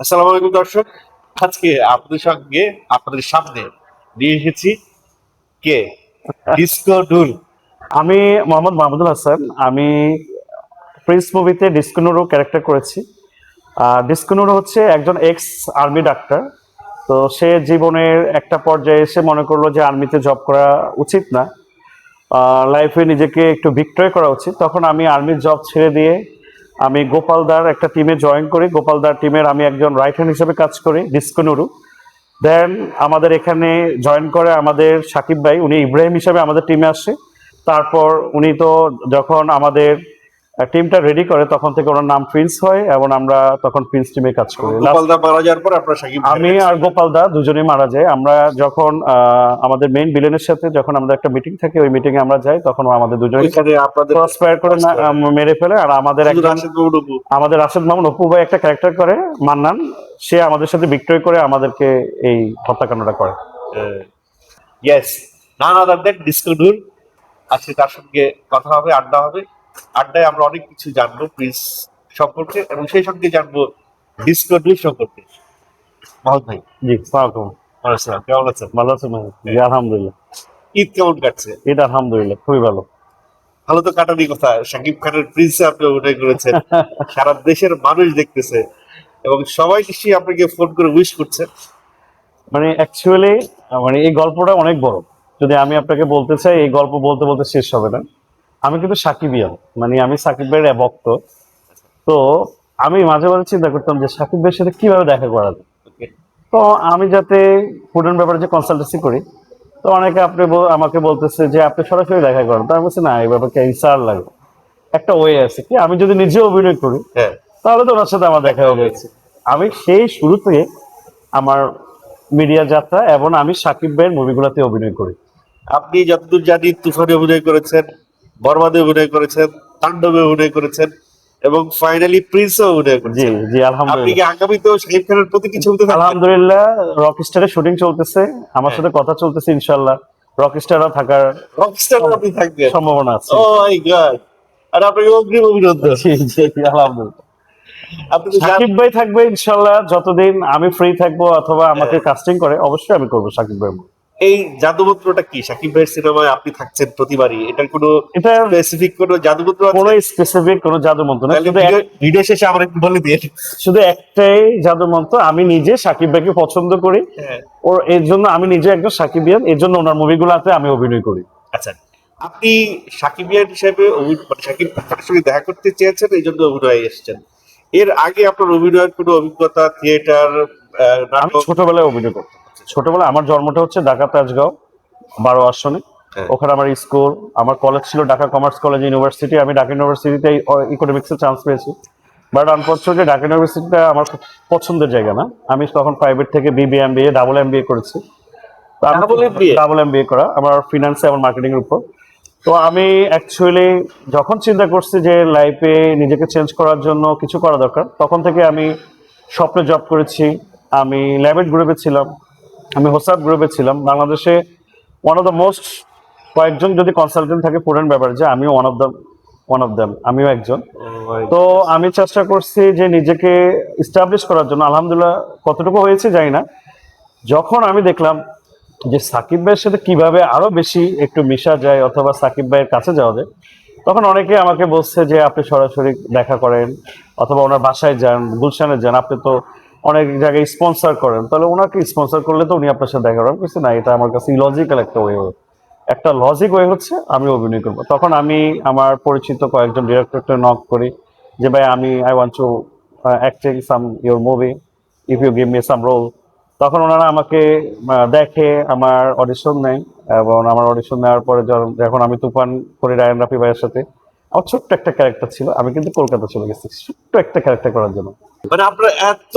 আসসালামু আলাইকুম দর্শক। আজকে আপনাদের সঙ্গে আপনাদের সামনে নিয়ে এসেছি কে ডিস্কো ডুল। আমি মোহাম্মদ মাহমুদুল হাসান। আমি প্রিন্স মুভিতে ডিসকনুরো ক্যারেক্টার করেছি। ডিসকনুরো হচ্ছে একজন এক্স আর্মি ডাক্তার। তো সে জীবনের একটা পর্যায়ে এসে মনে করলো যে আর্মিতে জব করা উচিত না, লাইফে নিজেকে একটু বিক্রয় করা উচিত। তখন আমি আর্মির জব ছেড়ে দিয়ে আমি গোপালদার একটা টিমে জয়েন করি। গোপালদার টিমের আমি একজন রাইট হ্যান্ড হিসেবে কাজ করি ডিসকনুরু। দেন আমাদের এখানে জয়েন করে আমাদের সাকিব ভাই, উনি ইব্রাহিম হিসাবে আমাদের টিমে আসে। তারপর উনি তো যখন আমাদের টিমটা রেডি করে তখন থেকে ওনার নাম প্রিন্স হয় এবং আমরা তখন প্রিন্স টিমে কাজ করি। গোপালদা মারা যাওয়ার পর আপনার সাকিব আমি আর গোপাল দা দুজনেই মারা যায়। আমরা যখন আমাদের মেইন ভিলেনের সাথে যখন আমাদের একটা মিটিং থাকে, ওই মিটিং এ আমরা যাই, তখন আমাদের দুজনেই আপনাদের ক্রসফায়ার করে মেরে ফেলে। আর আমাদের একজন আমাদের রাশেদ মামুন অপু ভাই একটা ক্যারেক্টার করে মান্নান, সে আমাদের সাথে বিক্রয় করে আমাদেরকে এই হত্যাকাণ্ডটা করে। ইয়েস, নান আদার দ্যান ডিস্কো ডুল। আজকে তার সঙ্গে কথা হবে, আড্ডা হবে। আড্ডায় আমরা অনেক কিছু জানবো প্রিন্স সম্পর্কে এবং সেই সঙ্গে জানবো ডিস্কো ডুল সম্পর্কে। মাহমুদ ভাই, জি সালাম। আসসালাম, কেমন আছেন? ভালো আছেন ভাই? জি আলহামদুলিল্লাহ। ঈদ কেমন কাটছে? ঈদ আলহামদুলিল্লাহ খুবই ভালো। ভালো তো কাটারই কথা। শাকিব খানের প্রিন্সে আপনি অভিনয় করেছেন, সারা দেশের মানুষ দেখতেছে এবং সবাই নিশ্চয়ই আপনাকে ফোন করে উইশ করছে। মানে অ্যাকচুয়ালি মানে এই গল্পটা অনেক বড়। যদি আমি আপনাকে বলতে চাই, এই গল্প বলতে বলতে শেষ হবে না। আমি কিন্তু সাকিবিয়ান, মানে আমি সাকিব ভাইয়ের ভক্ত। তো আমি মাঝে মাঝে চিন্তা করতাম যে সাকিব ভাইয়ের সাথে কিভাবে দেখা করা যায়। তো আমি যাতে ফুডের ব্যাপারে যে কনসালটেন্সি করি, তো অনেকে আমাকে বলতেছে যে আপনি সরাসরি দেখা করেন। তো আমি বলছি না, এই ব্যাপারটা ইনসার লাগে। একটা ওয়ে আছে কি, আমি যদি নিজে অভিনয় করি হ্যাঁ, তাহলে তো ওনার সাথে আমার দেখা হবে। আমি সেই শুরু থেকে আমার মিডিয়া যাত্রা এবং আমি সাকিব ভাইয়ের মুভিগুলোতে অভিনয় করি। আপনি যতদূর জানি তুফানে অভিনয় করেছেন, বরবাদে অভিনয় করেছেন, তাণ্ডবে অভিনয় করেছেন এবং ফাইনালি প্রিন্সে অভিনয় জি করেছেন। জি আপনি আলহামদুলিল্লাহ। কি আগামীতেও শাকিব খানের প্রতিটি ছবিতে থাকবেন? আলহামদুলিল্লাহ, রকস্টারের শুটিং চলতেছে, আমার হ্যাঁ। সাথে কথা চলতেছে, ইনশাল্লাহ রকস্টারও থাকার রকস্টার আপনি থাকবেন? সম্ভাবনা আছে। ও মাই গড! আর আপনাকে অগ্রিম অভিনন্দন। জি জি আলহামদুলিল্লাহ। আপনি তো সাকিব ভাই থাকবে ইনশাল্লাহ, যতদিন আমি ফ্রি থাকবো অথবা আমাকে হ্যাঁ। কাস্টিং করে অবশ্যই আমি করবো সাকিব ভাই। এই জাদুমন্ত্রটা কি? শাকিব ভাইয়ের সিনেমায় আপনি থাকছেন প্রতিবারই, এটার কোনো এটা স্পেসিফিক কোনো জাদুমন্ত্র কোনো আছে? স্পেসিফিক কোনো জাদু মন্ত্র না, তাহলে ভিডিও শেষে আমার একটু বলে দিয়ে। শুধু একটাই জাদু মন্ত্র। আমি নিজে সাকিব ভাইকে পছন্দ করি, হ্যাঁ। ওর এর জন্য আমি নিজে একজন সাকিবিয়ান, এর জন্য ওনার মুভিগুলোতে আমি অভিনয় করি। আচ্ছা, আপনি সাকিবিয়ান হিসেবে মানে সাকিব খানের সঙ্গে দেখা করতে চেয়েছেন, এই জন্য অভিনয়ে এসেছেন। এর আগে আপনার অভিনয়ের কোনো অভিজ্ঞতা, থিয়েটার, আমি নাটক? ছোটবেলায় অভিনয় করতাম। ছোটবেলায় আমার জন্মটা হচ্ছে ঢাকা তাজগাঁও 12 আসনে। হ্যাঁ। ওখানে আমার স্কুল, আমার কলেজ ছিল ঢাকা কমার্স কলেজ ইউনিভার্সিটি। আমি ঢাকা ইউনিভার্সিটিতে ইকোনমিক্সে চান্স পেয়েছি। বাট আনফর্চুনেটলি ঢাকা ইউনিভার্সিটিটা আমার খুব পছন্দের জায়গা না। আমি তখন প্রাইভেট থেকে BBA ডাবল MBA করেছি। তো আমি ডাবল MBA করা আমার ফিনান্স এবং মার্কেটিং এর উপর। তো আমি অ্যাকচুয়ালি যখন চিন্তা করছি যে লাইফে নিজেকে চেঞ্জ করার জন্য কিছু করা দরকার, তখন থেকে আমি স্বপ্নে জব করেছি। আমি ল্যাবেট গ্রুপে ছিলাম, আমি হোসাব গ্রুপে ছিলাম। বাংলাদেশে ওয়ান অফ দ্য মোস্ট কয়েকজন যদি কনসালটেন্ট থাকে পুরান ব্যাপারে, যে আমিও ওয়ান অফ দ্যাম, আমিও একজন। তো আমি চেষ্টা করছি যে নিজেকে ইস্টাবলিশ করার জন্য। আলহামদুলিল্লাহ কতটুকু হয়েছে জানি না। যখন আমি দেখলাম যে সাকিব ভাইয়ের সাথে কিভাবে আরো বেশি একটু মিশা যায় অথবা সাকিব ভাইয়ের কাছে যাওয়া যায়, তখন অনেকে আমাকে বলছে যে আপনি সরাসরি দেখা করেন অথবা ওনার বাসায় যান, গুলশানে যান, আপনি তো অনেক জায়গায় স্পন্সর করেন, তাহলে ওনাকে স্পন্সর করলে তো উনি আপনার সাথে দেখা করেন। কিছু না, এটা আমার কাছে ইলজিক্যাল একটা ওয়ে। একটা লজিক ওয়ে হচ্ছে আমি অভিনয় করবো। তখন আমি আমার পরিচিত কয়েকজন ডিরেক্টরকে নক করি যে ভাই I want to acting some your movie, if you give me some role. তখন ওনারা আমাকে দেখে, আমার অডিশন নেয় এবং আমার অডিশন নেওয়ার পরে যখন আমি তুফান করি রায়ান রাফি ভাইয়ের সাথে, আমার ছোট্ট একটা ক্যারেক্টার ছিল, আমি কিন্তু কলকাতা চলে গেছি ছোট্ট একটা ক্যারেক্টার করার জন্য। মানে আপনার এত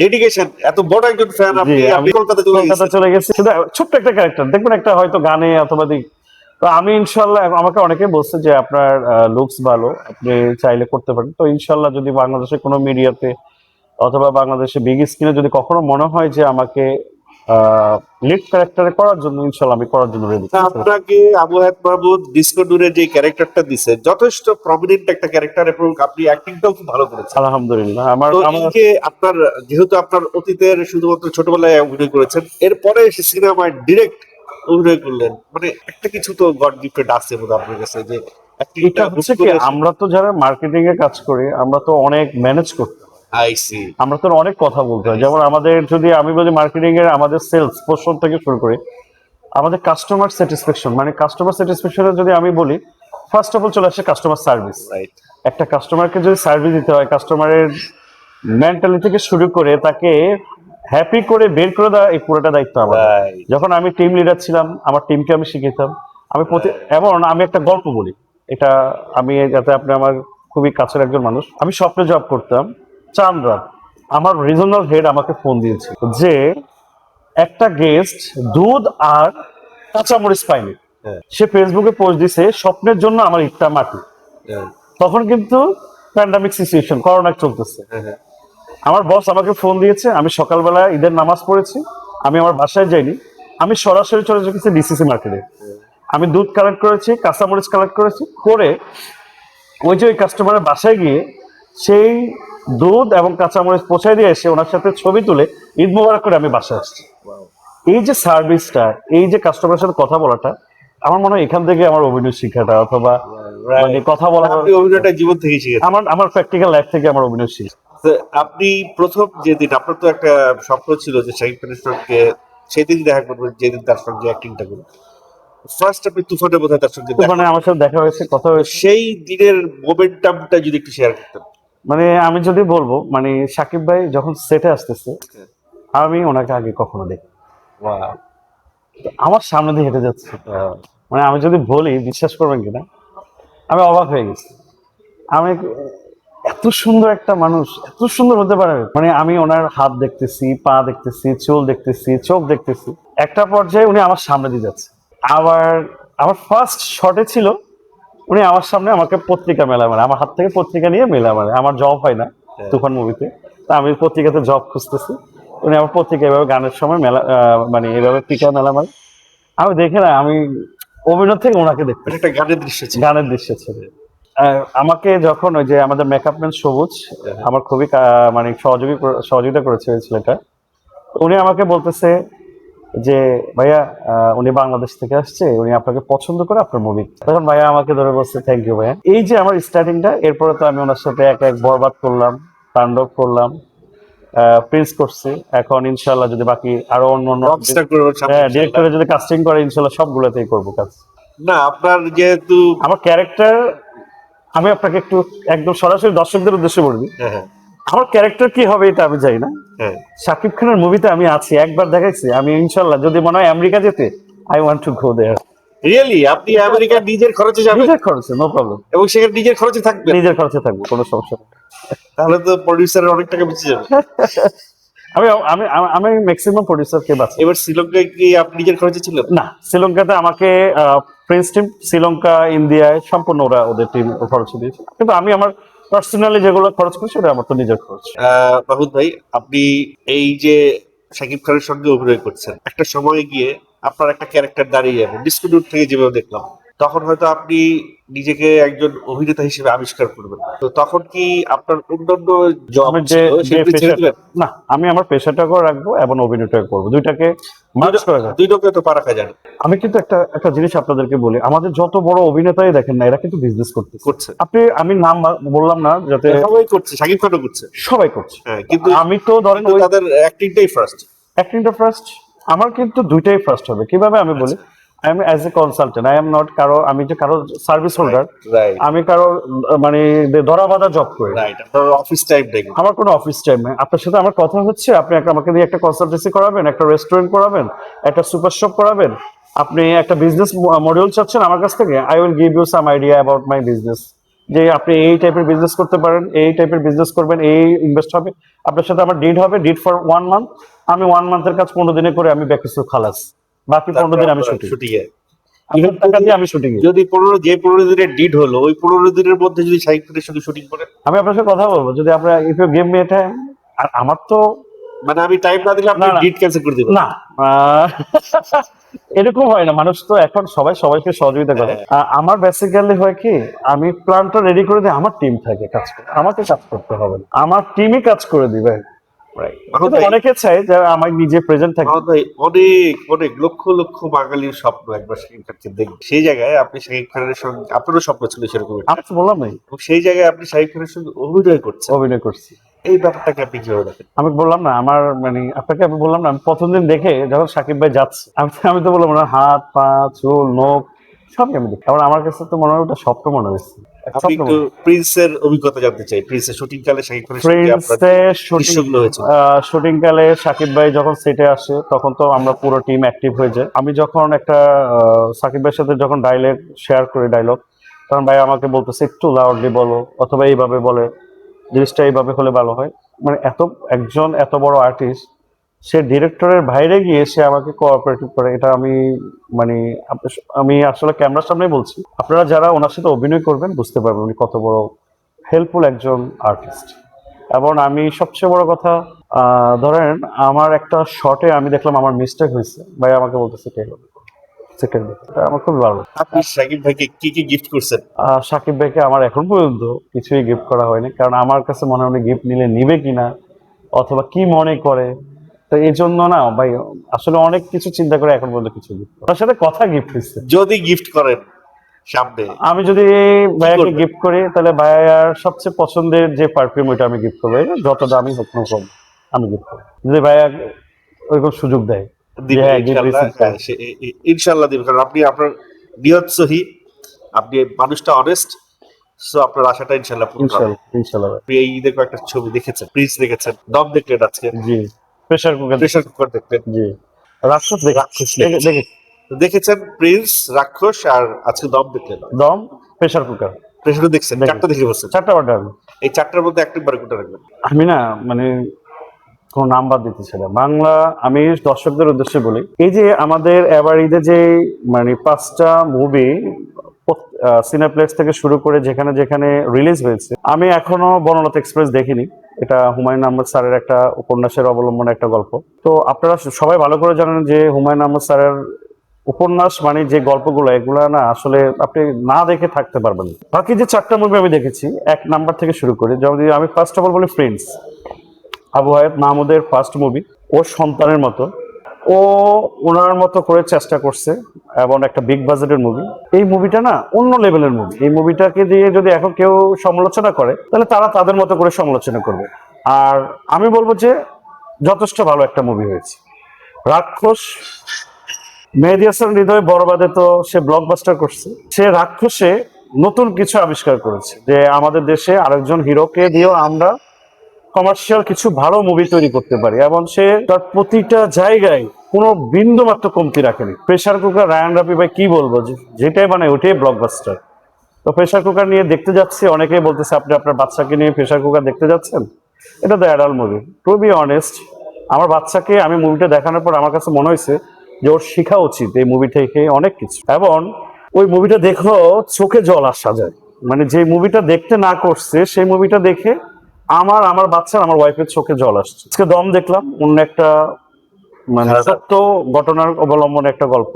ডেডিকেশন, এত বড় একজন ফ্যান, জি, আপনি আমি কলকাতা চলে গেছি শুধু ছোট্ট একটা ক্যারেক্টার, দেখবেন একটা হয়তো গানে অথবা দিক। তো আমি ইনশাল্লাহ, আমাকে অনেকে বলছে যে আপনার লুকস ভালো, আপনি চাইলে করতে পারেন। তো ইনশাল্লাহ যদি বাংলাদেশের কোনো মিডিয়াতে অথবা বাংলাদেশে বিগ স্ক্রিনে যদি কখনো মনে হয় যে আমাকে লিড ক্যারেক্টারে করার জন্য ইনশাল্লাহ আমি করার জন্য রেডি। তা আপনাকে আবু হায়াত মাহমুদ ডিস্কো নূরের যে ক্যারেক্টারটা দিছে যথেষ্ট প্রমিনেন্ট একটা ক্যারেক্টার এবং আপনি অ্যাক্টিংটাও খুব ভালো করেছেন। আলহামদুলিল্লাহ। আমার তো এই আমার যে আপনার যেহেতু আপনার অতীতের শুধুমাত্র ছোটবেলায় অভিনয় করেছেন, এরপরে এসে সিনেমায় ডিরেক্ট অভিনয় করলেন, মানে একটা কিছু তো গড গিফটেড আছে বোধ হয় আপনার কাছে, যে এটা হচ্ছে কি, আমরা তো যারা মার্কেটিং এ কাজ করি আমরা তো অনেক ম্যানেজ করতে হয়। I see. আমরা তো অনেক কথা বলতে হয়। যেমন আমাদের যদি আমি বলি মার্কেটিং এর আমাদের সেলস পোর্শন থেকে শুরু করি, আমাদের কাস্টমার স্যাটিসফ্যাকশন, মানে কাস্টমার স্যাটিসফ্যাকশনে যদি আমি বলি, ফার্স্ট অফ অল চলে আসে কাস্টমার সার্ভিস। রাইট। একটা কাস্টমারকে যদি সার্ভিস দিতে হয়, কাস্টমারের মেন্টালি থেকে শুরু করে তাকে হ্যাপি করে বের করে দেওয়া, এই পুরোটা দায়িত্ব আমার। Right. যখন আমি টিম লিডার ছিলাম, আমার টিমকে আমি শিখিয়েতাম। আমি এমন আমি একটা গল্প বলি, এটা আমি যাতে আপনি আমার খুবই কাছের একজন মানুষ। আমি স্বপ্নে জব করতাম, চান্দ্রা আমার রিজনাল হেড আমাকে ফোন দিয়েছে যে একটা গেস্ট দুধ আর কাঁচামরিচ পায়নি। হ্যাঁ। সে ফেসবুকে পোস্ট দিছে স্বপ্নের জন্য আমার ইটটা মাটি। হ্যাঁ, তখন কিন্তু প্যান্ডামিক সিচুয়েশন, করোনা চলতেছে। হ্যাঁ। আমার বস আমাকে ফোন দিয়েছে, আমি সকালবেলা ঈদের নামাজ পড়েছি, আমি আমার বাসায় যাইনি, আমি সরাসরি চলে গেছি ডিসিসি মার্কেটে। আমি দুধ কালেক্ট করেছি, কাঁচামরিচ কালেক্ট করেছি, করে ওই যে ওই কাস্টমারের বাসায় গিয়ে সেই দুধ এবং কাঁচামরিচ পৌঁছায় দিয়ে এসে ওনার সাথে ছবি তুলে ঈদ মোবারক করে আমি বাসায় আসছি। Wow. এই যে সার্ভিসটা, এই যে কাস্টমারের সাথে কথা বলাটা, আমার মনে হয় এখান থেকে আমার অভিনয় শিক্ষাটা অথবা Right. মানে কথা বলা, আপনি অভিনয়টা জীবন থেকে শিখেছেন। আমার প্র্যাকটিক্যাল লাইফ থেকে আমার অভিনয় শিক্ষা। তো আপনি প্রথম যেদিন আপনার তো একটা স্বপ্ন ছিল যে শাহিদ খানের সঙ্গে সেদিন দেখা করবেন, যেদিন তার সঙ্গে অ্যাক্টিংটা করবেন, ফার্স্ট আপনি তুফানে বোধহয় তার সঙ্গে দেখা, মানে আমার সাথে দেখা হয়েছে, কথা হয়েছে। সেই দিনের মোমেন্টামটা যদি একটু শেয়ার করতেন। মানে আমি যদি বলবো, মানে সাকিব ভাই যখন সেটে আসতেছে, আমি ওনাকে আগে কখনো দেখি, Wow. আমার সামনে দিয়ে হেঁটে যাচ্ছে। মানে আমি যদি বলি বিশ্বাস করবেন কিনা, আমি অবাক হয়ে গেছি। আমি এত সুন্দর একটা মানুষ এত সুন্দর হতে পারে, মানে আমি ওনার হাত দেখতেছি, পা দেখতেছি, চুল দেখতেছি, চোখ দেখতেছি, একটা পর্যায়ে উনি আমার সামনে দিয়ে যাচ্ছে। আবার আমার ফার্স্ট শটে ছিল উনি আমার সামনে আমাকে পত্রিকা মেলা, মানে আমার হাত থেকে পত্রিকা নিয়ে মেলা, মানে আমার জব হয় না তুফান মুভিতে, তা আমি পত্রিকাতে জব খুঁজতেছি, উনি আমার পত্রিকা এভাবে গানের সময় মেলা, মানে এভাবে টিকা মেলা, মানে আমি দেখে না, আমি অভিনয় থেকে ওনাকে দেখতে, এটা একটা গানের দৃশ্য ছিল। গানের দৃশ্য ছিল। আমাকে যখন ওই যে আমাদের মেকআপ ম্যান সবুজ আমার খুবই মানে সহযোগিতা করেছে ওই ছেলেটা, উনি আমাকে বলতেছে যে ভাইয়া উনি বাংলাদেশ থেকে আসছে, উনি আপনাকে পছন্দ করে আপনার মুভি। তখন ভাইয়া আমাকে ধরে বলছে থ্যাংক ইউ ভাইয়া। এই যে আমার স্টার্টিংটা, এরপরে তো আমি ওনার সাথে এক এক বরবাদ করলাম, তাণ্ডব করলাম, প্রিন্স করছি, এখন ইনশাল্লাহ যদি বাকি আরো অন্য অন্য Rockstar করবেন সামনে ইনশাআল্লাহ। ডিরেক্টরে যদি কাস্টিং করে ইনশাল্লাহ সবগুলোতেই করবো কাজ। না আপনার যেহেতু আমার ক্যারেক্টার, আমি আপনাকে একটু একদম সরাসরি দর্শকদের উদ্দেশ্যে বলবি, হ্যাঁ, হ্যাঁ, আমার ক্যারেক্টার কি হবে এটা আমি জানি না। হ্যাঁ। শাকিব খানের মুভিতে আমি আছি, একবার দেখাইছি, আমি ইনশাল্লাহ যদি মনে হয় আমেরিকা যেতে, I want to go there. Really আপনি আমেরিকার নিজের খরচে যাবেন নিজের খরচে, নো প্রবলেম, এবং সেখানে নিজের খরচে থাকবেন, নিজের খরচে থাকবো, কোনো সমস্যা নেই। তাহলে তো প্রডিউসারের অনেক টাকা বেঁচে যাবে। আমি আমি আমি ম্যাক্সিমাম প্রডিউসারকে বাঁচি। এবার শ্রীলঙ্কায় কি আপনি নিজের খরচে ছিলেন? না, শ্রীলঙ্কাতে আমাকে প্রিন্স টিম, শ্রীলঙ্কা, ইন্ডিয়ায় সম্পূর্ণ ওরা ওদের টিম খরচ দিয়েছে, কিন্তু আমি আমার পার্সোনালি যেগুলো খরচ করছি ওটা আমার তো নিজের খরচ। মাহমুদ ভাই, আপনি এই যে শাকিব খানের সঙ্গে অভিনয় করছেন, একটা সময় গিয়ে আপনার একটা ক্যারেক্টার দাঁড়িয়ে যাবে, ডিসকোডুর থেকে যেভাবে দেখলাম, তখন হয়তো আপনি নিজেকে একজন অভিনেতা হিসেবে আবিষ্কার করবেন, তো তখন কি আপনার অন্যান্য জব আমি সেগুলি ছেড়ে দিবেন? না, আমি আমার পেশাটাকেও রাখবো এবং অভিনয়টাকে করবো, দুইটাকে মার্চ করে রাখবো। দুইটাকে তো পারা যায় না। আমি কিন্তু একটা একটা জিনিস আপনাদেরকে বলি, আমাদের যত বড় অভিনেতাই দেখেন না, এরা কিন্তু বিজনেস করতেছে। করছে, আমি নাম বললাম না যাতে, সবাই করছে, শাকিব খানও করছে, সবাই করছে। হ্যাঁ, কিন্তু আমি তো ধরেন কিন্তু ওই তাদের অ্যাক্টিংটাই ফার্স্ট। অ্যাক্টিংটা ফার্স্ট, আমার কিন্তু দুইটাই ফার্স্ট হবে। কিভাবে আমি বলি, I am as a consultant, I am not কারো, আমি যে কারো সার্ভিস হোল্ডার, রাইট, আমি কারো মানে ধরা বাঁধা জব করি, রাইট। আপনার অফিস টাইম দেখুন, আমার কোনো অফিস টাইম নেই। আপনার সাথে আমার কথা হচ্ছে, আপনি আমাকে দিয়ে একটা কনসালটেন্সি করাবেন, একটা রেস্টুরেন্ট করাবেন, একটা সুপার শপ করাবেন, আপনি একটা বিজনেস মডিউল চাচ্ছেন আমার কাছ থেকে, I will give you some idea about my business, যে আপনি এই টাইপের বিজনেস করতে পারেন, এই টাইপের বিজনেস করবেন, এই ইনভেস্ট হবে। আপনার সাথে আমার ডিড হবে, ডিড ফর 1 মান্থ, আমি 1 মান্থের কাজ 15 দিনে করে আমি ব্যাক কিছু খালাস, বাকি 15 দিন আমি শুটিং, শুটিংয়ে টাকা দিয়ে আমি শুটিং। যদি 15 দিনের ডিড হলো, ওই 15 দিনের মধ্যে যদি শাহিদ খানের সঙ্গে শুটিং করেন, আমি আপনার সাথে কথা বলবো, যদি আপনার if you give me a time. আর আমার তো মানে আমি টাইম না দিলে আপনি না, না। ডিট ক্যান্সেল করে দিবেন? না, এরকম হয় না, মানুষ তো এখন সবাই সবাইকে সহযোগিতা করে। আমার বেসিক্যালি হয় কি, আমি প্ল্যানটা রেডি করে দিই, আমার টিম থাকে কাজ করে, আমাকে কাজ করতে হবে না, আমার টিমই কাজ করে দিবে। মাহমুদ কিন্তু ভাই, অনেকে চাই যে আমার নিজে প্রেজেন্ট থাকে। মাহমুদ ভাই, অনেক অনেক লক্ষ লক্ষ বাঙালির স্বপ্ন একবার শাকিব খানকে দেখবেন। সেই জায়গায় আপনি শাকিব খানের সঙ্গে, আপনারও স্বপ্ন ছিল সেরকম একটা। আমি তো বললাম নাই, এবং সেই জায়গায় আপনি শাকিব খানের সঙ্গে অভিনয় করছেন, অভিনয় করছি। এই ব্যাপারটাকে আপনি কিভাবে দেখেন? আমি বললাম না আমার মানে আপনাকে আমি বললাম না, আমি প্রথম দিন দেখে যখন সাকিব ভাই যাচ্ছে, আমি তো বললাম না, হাত পা চুল নখ সবই আমি দেখি। কারণ আমার কাছে তো মনে হয় ওটা স্বপ্ন মনে হয়েছে, আপনি স্বপ্ন একটু মনে হয়। প্রিন্সের অভিজ্ঞতা জানতে চাই। প্রিন্সের শুটিং কালে শাকিব খানের সঙ্গে আপনার ফ্রেন্ডসে শুটিং দৃশ্যগুলো হয়েছে। শুটিং কালে সাকিব ভাই যখন সেটে আসে তখন তো আমরা পুরো টিম অ্যাক্টিভ হয়ে যায়। আমি যখন একটা সাকিব ভাইয়ের সাথে যখন ডায়লগ শেয়ার করি, ডায়লগ, তখন ভাই আমাকে বলতেছে একটু লাউডলি বলো, অথবা এইভাবে বলে, জিনিসটা এইভাবে হলে ভালো হয়। মানে একজন এত বড় আর্টিস্ট, সে ডিরেক্টরের বাইরে গিয়ে সে আমাকে কোঅপারেটিভ করে, এটা আমি মানে আমি আসলে ক্যামেরার সামনে বলছি, আপনারা যারা ওনার সাথে অভিনয় করবেন বুঝতে পারবেন উনি কত বড় হেল্পফুল একজন আর্টিস্ট। এবং আমি সবচেয়ে বড় কথা, ধরেন আমার একটা শটে আমি দেখলাম আমার মিস্টেক হয়েছে, ভাই আমাকে বলতেছে কে সেকেন্ড, এটা আমার খুব ভালো লাগে। আপনি শাকিব ভাইকে কি কি গিফট করছেন? সাকিব ভাইকে আমার এখন পর্যন্ত কিছুই গিফট করা হয়নি, কারণ আমার কাছে মনে হয় উনি গিফট নিলে নিবে কিনা, অথবা কি মনে করে। তো এই জন্য না ভাই, আসলে অনেক কিছু চিন্তা করে এখন পর্যন্ত কিছু গিফট, ওনার সাথে কথা গিফট হয়েছে। যদি গিফট করেন সামনে, আমি যদি কি ভাইয়াকে করবেন? গিফট করি, তাহলে ভাইয়ার সবচেয়ে পছন্দের যে পারফিউম ওইটা আমি গিফট করবো, এটা যত দামি হোক না কম আমি গিফট করবো, যদি ভাইয়া ওইরকম সুযোগ দেয় যে দিবেন হ্যাঁ গিফট ইনশাল্লাহ। রিসিভ হ্যাঁ, করো। ইনশাল্লাহ দিবেন, কারণ আপনি আপনার নিয়ত সহি, আপনি মানুষটা অনেস্ট, সো আপনার আশাটা ইনশাল্লাহ পূরণ হবে। ইনশাল্লাহ, ইনশাল্লাহ ভাই। আপনি এই ঈদের কয়েকটা ছবি দেখেছেন, প্রিন্স দেখেছেন, দম দেখলেন আজকে, জি, প্রেশার কুকার। প্রেশার কুকার দেখলেন, জি, রাক্ষস রাক্ষস দেখেছেন, দেখে দেখেছেন প্রিন্স, রাক্ষস, আর আজকে দম দেখলেন। দম, প্রেশার কুকার প্রেশারও দেখছেন, দেখি, চারটা দেখে বসছেন। 4টা অর্ডার। এই চারটার মধ্যে একটা বারে কোনটা রাখবেন? আমি না মানে কোন নাম্বার দিতেছে না বাংলা। আমি দর্শকদের উদ্দেশ্যে বলি, এই যে আমাদের এবার ঈদে যে মানে 5টা মুভি সিনেপ্লেক্স থেকে শুরু করে যেখানে যেখানে রিলিজ হয়েছে, আমি এখনো বনলতা এক্সপ্রেস দেখিনি। এটা হুমায়ুন আহমেদ স্যারের একটা উপন্যাসের অবলম্বনে একটা গল্প। তো আপনারা সবাই ভালো করে জানেন যে হুমায়ুন আহমেদ স্যারের উপন্যাস মানে যে গল্পগুলো, এগুলা না আসলে আপনি না দেখে থাকতে পারবেন না। বাকি যে 4টা মুভি আমি দেখেছি 1 নাম্বার থেকে শুরু করে, যেমন যদি আমি ফার্স্ট অফ অল বলি, ফ্রেন্ডস, আবু হায়াত মাহমুদের ফার্স্ট মুভি। ওর সন্তানের মতো ও ওনার মতো করে চেষ্টা করছে, এবং একটা বিগ বাজেটের মুভি। এই মুভিটা না অন্য লেভেলের মুভি। এই মুভিটাকে দিয়ে যদি এখন কেউ সমালোচনা করে, তাহলে তারা তাদের মতো করে সমালোচনা করবে। আর আমি বলবো যে যথেষ্ট ভালো একটা মুভি হয়েছে। রাক্ষস, মেহেদী হাসান হৃদয় বড়বাদে তো সে ব্লকবাস্টার করছে, সে রাক্ষসে নতুন কিছু আবিষ্কার করেছে, যে আমাদের দেশে আরেকজন হিরোকে দিয়েও আমরা কমার্শিয়াল কিছু ভালো মুভি তৈরি করতে পারি। এবং সে তার প্রতিটা জায়গায় কোনো বিন্দু মাত্র কমতি রাখেনি। প্রেসার কুকার, রায়ান রাফি ভাই কি বলবো, যেটাই বানায় ওটাই ব্লকবাস্টার। তো প্রেসার কুকার নিয়ে দেখতে যাচ্ছি, অনেকেই বলতেছে আপনি আপনার বাচ্চাকে নিয়ে প্রেসার কুকার দেখতে যাচ্ছেন, এটা তো adult movie. To be honest, আমার বাচ্চাকে আমি মুভিটা দেখানোর পর আমার কাছে মনে হয়েছে যে ওর শেখা উচিত এই মুভি থেকে অনেক কিছু। এবং ওই মুভিটা দেখলেও চোখে জল আসা যায়, মানে যে মুভিটা দেখতে না করছে সেই মুভিটা দেখে আমার বাচ্চার, আমার ওয়াইফের চোখে জল আসছে। আজকে দম দেখলাম, অন্য একটা মানে সত্য ঘটনার অবলম্বনে একটা গল্প,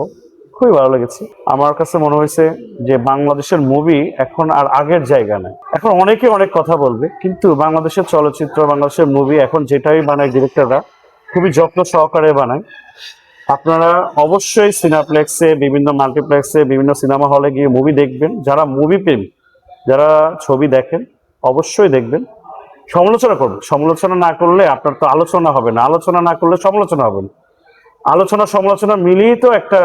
খুবই ভালো লেগেছে। আমার কাছে মনে হয়েছে যে বাংলাদেশের মুভি এখন আর আগের জায়গা নেই। এখন অনেকে অনেক কথা বলবে, কিন্তু বাংলাদেশের চলচ্চিত্র, বাংলাদেশের মুভি এখন যেটাই বানায় ডিরেক্টররা খুবই যত্ন সহকারে বানায়। আপনারা অবশ্যই সিনেপ্লেক্সে, বিভিন্ন মাল্টিপ্লেক্সে, বিভিন্ন সিনেমা হলে গিয়ে মুভি দেখবেন। যারা মুভি প্রেমী, যারা ছবি দেখেন, অবশ্যই দেখবেন। সমালোচনা করবেন, সমালোচনা না করলে আপনার তো আলোচনা হবে না, আলোচনা না করলে সমালোচনা হবে না, আলোচনা সমালোচনা মিলিয়েই তো একটা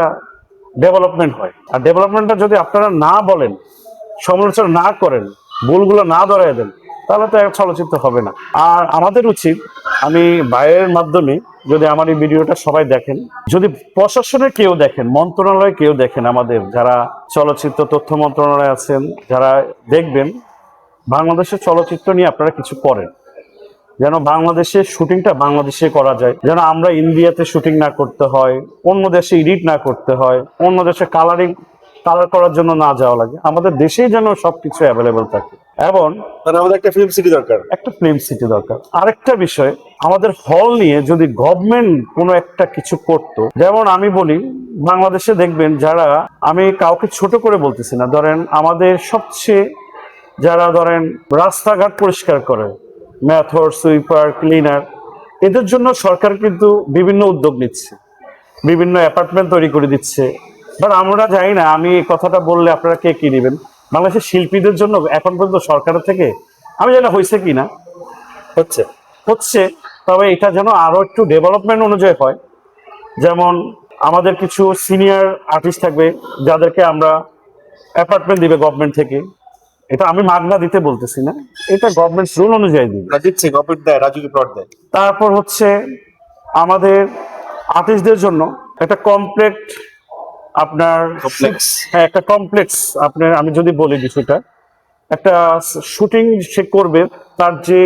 ডেভেলপমেন্ট হয়। আর ডেভেলপমেন্টটা যদি আপনারা না বলেন, সমালোচনা না করেন, ভুলগুলো না ধরাই দেন, তাহলে তো এক চলচ্চিত্র হবে না। আর আমাদের উচিত, আমি বাইরের মাধ্যমে যদি আমার এই ভিডিওটা সবাই দেখেন, যদি প্রশাসনের কেউ দেখেন, মন্ত্রণালয়ে কেউ দেখেন, আমাদের যারা চলচ্চিত্র তথ্য মন্ত্রণালয়ে আছেন, যারা দেখবেন, বাংলাদেশের চলচ্চিত্র নিয়ে আপনারা কিছু করেন, যেন বাংলাদেশের শুটিংটা বাংলাদেশে করা যায়, যেন আমরা ইন্ডিয়াতে শুটিং না করতে হয়, অন্য দেশে এডিট না করতে হয়, অন্য দেশে কালারিং কালার করার জন্য না যাওয়া লাগে, আমাদের দেশেই যেন সবকিছু অ্যাভেলেবল থাকে। এবং মানে আমাদের একটা ফিল্ম সিটি দরকার। একটা ফিল্ম সিটি দরকার। আরেকটা বিষয়, আমাদের হল নিয়ে যদি গভর্নমেন্ট কোনো একটা কিছু করতো, যেমন আমি বলি বাংলাদেশে দেখবেন যারা, আমি কাউকে ছোট করে বলতেছি না, ধরেন আমাদের সবচেয়ে যারা ধরেন রাস্তাঘাট পরিষ্কার করে, ম্যাথর, সুইপার, ক্লিনার, এদের জন্য সরকার কিন্তু বিভিন্ন উদ্যোগ নিচ্ছে, বিভিন্ন অ্যাপার্টমেন্ট তৈরি করে দিচ্ছে। বাট আমরা জানি না, আমি এই কথাটা বললে আপনারা কে কি নেবেন, বাংলাদেশের শিল্পীদের জন্য এখন পর্যন্ত সরকারের থেকে আমি জানি না হয়েছে কি না, হচ্ছে, তবে এটা যেন আরো একটু ডেভেলপমেন্ট অনুযায়ী হয়। যেমন আমাদের কিছু সিনিয়র আর্টিস্ট থাকবে যাদেরকে আমরা অ্যাপার্টমেন্ট দিবে গভর্নমেন্ট থেকে, এটা আমি মাগনা দিতে বলতেছি না, এটা গভর্নমেন্ট রুল অনুযায়ী দিবে। দিচ্ছে গভর্নমেন্ট দেয়, রাজুকে প্লট দেয়। তারপর হচ্ছে আমাদের আর্টিস্টদের জন্য একটা কমপ্লেক্স, আপনার Complex। হ্যাঁ একটা কমপ্লেক্স, আপনার আমি যদি বলি বিষয়টা, একটা শুটিং সে করবে, তার যে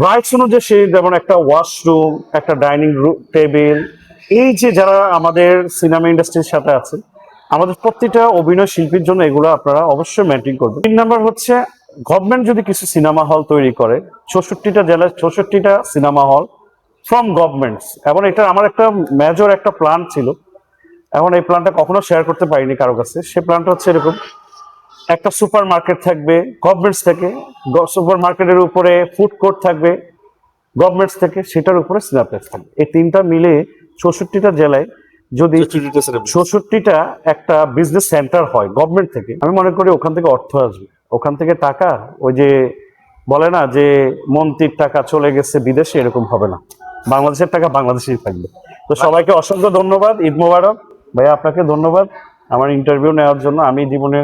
রাইটস অনুযায়ী সে, যেমন একটা ওয়াশরুম, একটা ডাইনিং রুম, টেবিল, এই যে যারা আমাদের সিনেমা ইন্ডাস্ট্রির সাথে আছে, আমাদের প্রত্যেকটা অভিনয় শিল্পীর জন্য এগুলো আপনারা অবশ্যই মেনটেন করবেন। 3 নাম্বার হচ্ছে, গভর্নমেন্ট যদি কিছু সিনেমা হল তৈরি করে, 64টা জেলায় 64টা সিনেমা হল ফ্রম গভর্নমেন্টস, এবং এটা আমার একটা মেজর একটা প্ল্যান ছিল, এখন এই প্ল্যানটা কখনো শেয়ার করতে পারিনি কারো কাছে। সে প্ল্যানটা হচ্ছে এরকম: একটা সুপার মার্কেট থাকবে গভর্নমেন্টস থেকে, সুপার মার্কেটের উপরে ফুড কোর্ট থাকবে গভর্নমেন্টস থেকে, সেটার উপরে সিনেপ্লেক্স থাকবে। এই তিনটা মিলে 64টা জেলায় যদি 64টা একটা বিজনেস সেন্টার হয় গভর্নমেন্ট থেকে, আমি মনে করি ওখান থেকে অর্থ আসবে, ওখান থেকে টাকা, ওই যে বলে না যে মন্ত্রীর টাকা চলে গেছে বিদেশে, এরকম হবে না, বাংলাদেশের টাকা বাংলাদেশেই থাকবে। তো সবাইকে অসংখ্য ধন্যবাদ, ঈদ মোবারক। ভাইয়া আপনাকে ধন্যবাদ আমার ইন্টারভিউ নেওয়ার জন্য, আমি জীবনে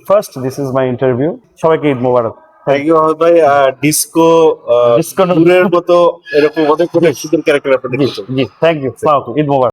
first, this is my interview. সবাইকে ঈদ মোবারক। থ্যাংক ইউ ভাই। ডিস্কো Disco দূরের মতো এরকম অনেক সুন্দর ক্যারেক্টার আপনি জি দেখেছেন। জি, থ্যাংক ইউ, ঈদ মোবারক।